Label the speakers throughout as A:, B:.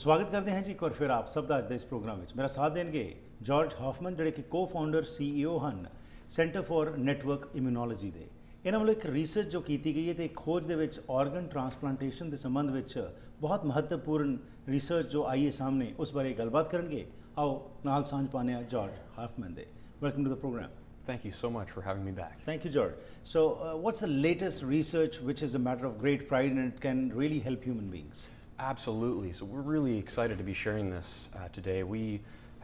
A: स्वागत करते हैं जी एक बार फिर आप सब ਦਾ ਅੱਜ ਦੇ ਇਸ ਪ੍ਰੋਗਰਾਮ ਵਿੱਚ ਮੇਰਾ ਸਾਥ ਦੇਣਗੇ ਜਾਰਜ ਹਾਫਮਨ ਜਿਹੜੇ ਕਿ ਕੋ-ਫਾਊਂਡਰ CEO ਹਨ ਸੈਂਟਰ ਫਾਰ ਨੈਟਵਰਕ ਇਮਿਊਨੋਲੋਜੀ ਦੇ। ਇਹਨਾਂ ਵੱਲੋਂ ਇੱਕ ਰਿਸਰਚ ਜੋ ਕੀਤੀ ਗਈ ਹੈ ਤੇ ਖੋਜ ਦੇ ਵਿੱਚ ਆਰਗਨ ਟ੍ਰਾਂਸਪਲਾਂਟੇਸ਼ਨ ਦੇ ਸੰਬੰਧ ਵਿੱਚ ਬਹੁਤ ਮਹੱਤਵਪੂਰਨ ਰਿਸਰਚ ਜੋ ਆਈ ਹੈ ਸਾਹਮਣੇ ਉਸ ਬਾਰੇ ਗੱਲਬਾਤ ਕਰਨਗੇ। ਆਓ ਨਾਲ ਸਾਂਝ ਪਾਉਂਦੇ ਹਾਂ ਜਾਰਜ ਹਾਫਮਨ ਦੇ। Welcome to the programme.
B: Thank you so much for having me back.
A: Thank you, George. So what's the latest research which is a matter of great pride and it can really help human beings?
B: Absolutely. So we're really excited to be sharing this today. We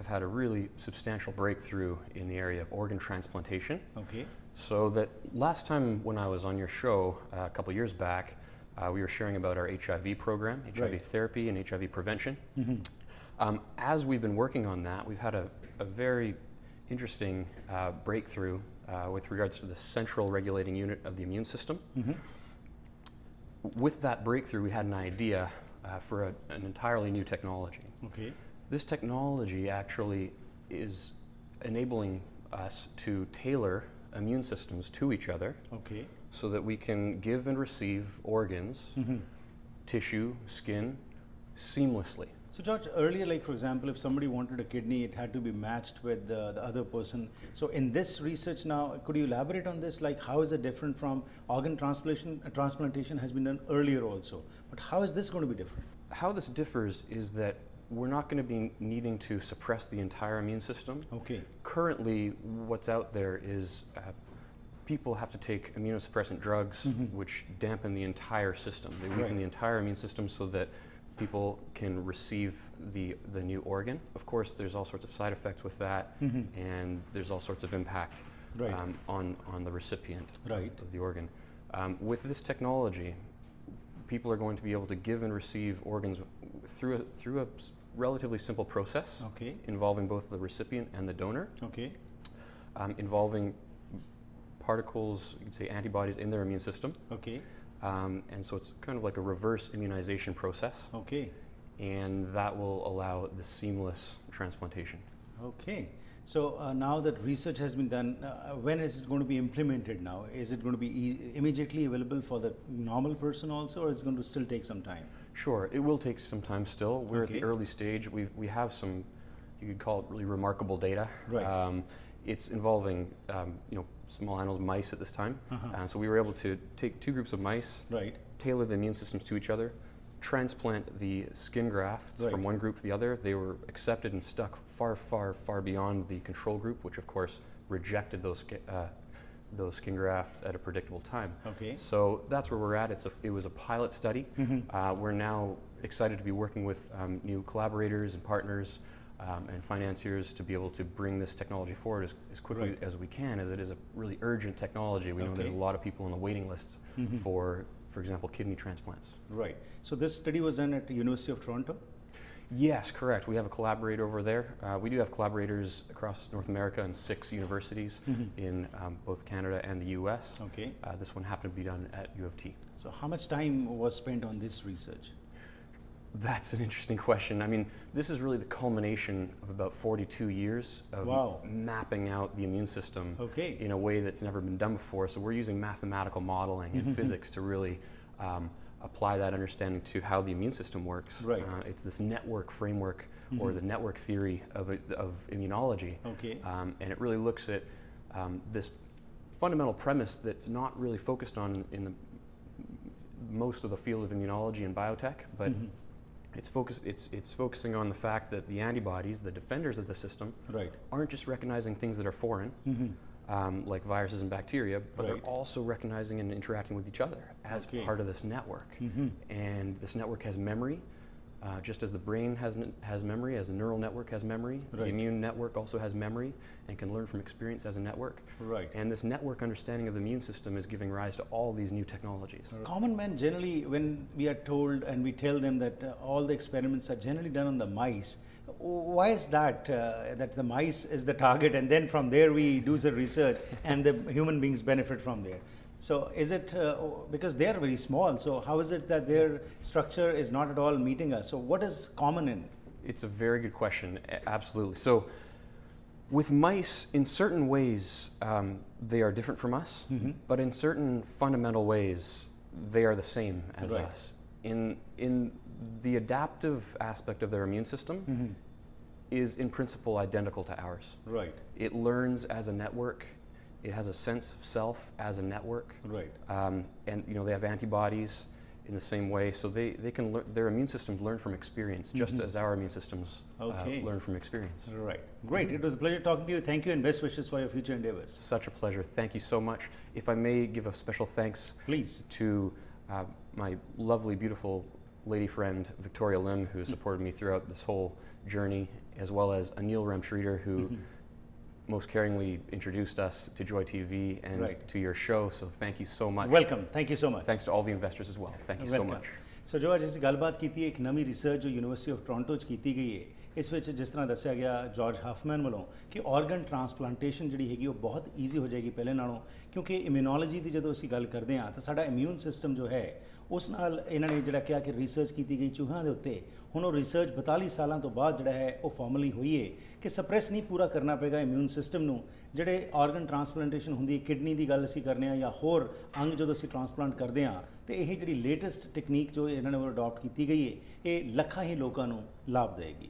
B: have had a really substantial breakthrough in the area of organ transplantation.
A: Okay.
B: So that last time when I was on your show a couple years back, we were sharing about our HIV program, HIV therapy and HIV prevention. As we've been working on that, we've had a very interesting breakthrough with regards to the central regulating unit of the immune system. With that breakthrough, we had an idea for an entirely new technology.
A: Okay.
B: This technology actually is enabling us to tailor immune systems to each other.
A: Okay.
B: So that we can give and receive organs, tissue, skin, seamlessly.
A: So George, earlier, like for example, if somebody wanted a kidney, it had to be matched with the other person. So in this research now, could you elaborate on this? Like how is it different from organ transplantation has been done earlier also, but how is this going to be different?
B: How this differs is that we're not going to be needing to suppress the entire immune system.
A: Okay.
B: Currently, what's out there is people have to take immunosuppressant drugs which dampen the entire system. They weaken the entire immune system so that people can receive the new organ. Of course, there's all sorts of side effects with that, and there's all sorts of impact on the recipient of the organ. With this technology, people are going to be able to give and receive organs through a relatively simple process involving both the recipient and the donor, involving particles, you could say antibodies in their immune system. And so it's kind of like a reverse immunization process.
A: Okay.
B: And that will allow the seamless transplantation.
A: Okay. So now that research has been done, when is it going to be implemented now? Is it going to be immediately available for the normal person also, or is it going to still take some time?
B: Sure, it will take some time still. We're at the early stage. We have some, you could call it really remarkable data. It's involving small animals, mice at this time. So we were able to take two groups of mice, tailor the immune systems to each other, transplant the skin grafts from one group to the other. They were accepted and stuck far, far, far beyond the control group, which of course rejected those skin grafts at a predictable time. So that's where we're at. It was a pilot study. We're now excited to be working with new collaborators and partners and financiers to be able to bring this technology forward as quickly as we can, as it is a really urgent technology. We know there's a lot of people on the waiting lists for example, kidney transplants.
A: Right. So this study was done at the University of Toronto?
B: Yes, correct. We have a collaborator over there. We do have collaborators across North America and 6 universities in both Canada and the US. This one happened to be done at U of T.
A: So how much time was spent on this research?
B: That's an interesting question. I mean, this is really the culmination of about 42 years of mapping out the immune system in a way that's never been done before. So we're using mathematical modeling and physics to really apply that understanding to how the immune system works. It's this network framework or the network theory of immunology. And it really looks at this fundamental premise that's not really focused on in the most of the field of immunology and biotech, but it's focusing on the fact that the antibodies, the defenders of the system, aren't just recognizing things that are foreign, like viruses and bacteria, but they're also recognizing and interacting with each other as part of this network. And this network has memory, just as the brain has memory, as a neural network has memory. The immune network also has memory and can learn from experience as a network. And this network understanding of the immune system is giving rise to all these new technologies.
A: Common man generally, when we are told and we tell them that all the experiments are generally done on the mice, why is that? That the mice is the target, and then from there we do the research, and the human beings benefit from there. So is it because they are very small? So how is it that their structure is not at all meeting us? So what is common in?
B: It's a very good question. Absolutely. So with mice, in certain ways, they are different from us, but in certain fundamental ways, they are the same as us. In the adaptive aspect of their immune system is in principle identical to ours.
A: Right.
B: It learns as a network. It has a sense of self as a network.
A: Right.
B: And they have antibodies in the same way, so they can learn. Their immune systems learn from experience, just as our immune systems learn from experience.
A: Right. Great. It was a pleasure talking to you. Thank you and best wishes for your future endeavors.
B: Such a pleasure. Thank you so much. If I may give a special thanks,
A: please,
B: to my lovely, beautiful lady friend Victoria Lim, who supported me throughout this whole journey, as well as Anil Ramcharitar, who most caringly introduced us to JoyTV and to your show. So thank you so much.
A: Welcome. Thank you so much.
B: Thanks to all the investors as well. Thank you so much.
A: So जो आज इस गलबात की थी एक नवी research जो university of Toronto च की गई है इस ਵਿੱਚ जिस तरह दस्या गया जॉर्ज हाफमैन ਵੱਲੋਂ कि ऑर्गन ट्रांसप्लांटेशन ਜਿਹੜੀ ਹੈਗੀ ਉਹ ਬਹੁਤ ਈਜ਼ੀ ਹੋ ਜਾਏਗੀ ਪਹਿਲੇ ਨਾਲੋਂ ਕਿਉਂਕਿ ਇਮਿਊਨੋਲੋਜੀ ਦੀ ਜਦੋਂ ਅਸੀਂ ਗੱਲ ਕਰਦੇ ਹਾਂ ਤਾਂ ਸਾਡਾ ਇਮਿਊਨ ਸਿਸਟਮ ਜੋ ਹੈ ਉਸ ਨਾਲ ਇਹਨਾਂ ਨੇ ਜਿਹੜਾ ਕਿਹਾ ਕਿ ਰਿਸਰਚ ਕੀਤੀ ਗਈ ਚੂਹਿਆਂ ਦੇ ਉੱਤੇ ਹੁਣ ਉਹ ਰਿਸਰਚ 42 ਸਾਲਾਂ ਤੋਂ ਬਾਅਦ ਜਿਹੜਾ ਹੈ ਉਹ ਫਾਰਮਲੀ ਹੋਈ ਹੈ ਕਿ ਸਪਰੈਸ ਨਹੀਂ ਪੂਰਾ ਕਰਨਾ ਪਏਗਾ ਇਮਿਊਨ ਸਿਸਟਮ ਨੂੰ ਜਿਹੜੇ ਆਰਗਨ ਟਰਾਂਸਪਲਾਂਟੇਸ਼ਨ ਹੁੰਦੀ ਹੈ ਕਿਡਨੀ ਦੀ ਗੱਲ ਅਸੀਂ ਕਰਨੇ ਆ ਜਾਂ ਹੋਰ ਅੰਗ ਜਦੋਂ ਅਸੀਂ ਟਰਾਂਸਪਲਾਂਟ ਕਰਦੇ ਹਾਂ ਤੇ ਇਹ ਜਿਹੜੀ ਲੇਟੈਸਟ ਟੈਕਨੀਕ ਜੋ ਇਹਨਾਂ ਨੇ ਅਡਾਪਟ ਕੀਤੀ ਗਈ ਹੈ ਇਹ ਲੱਖਾਂ ਹੀ ਲੋਕਾਂ ਨੂੰ ਲਾਭ ਦੇਗੀ।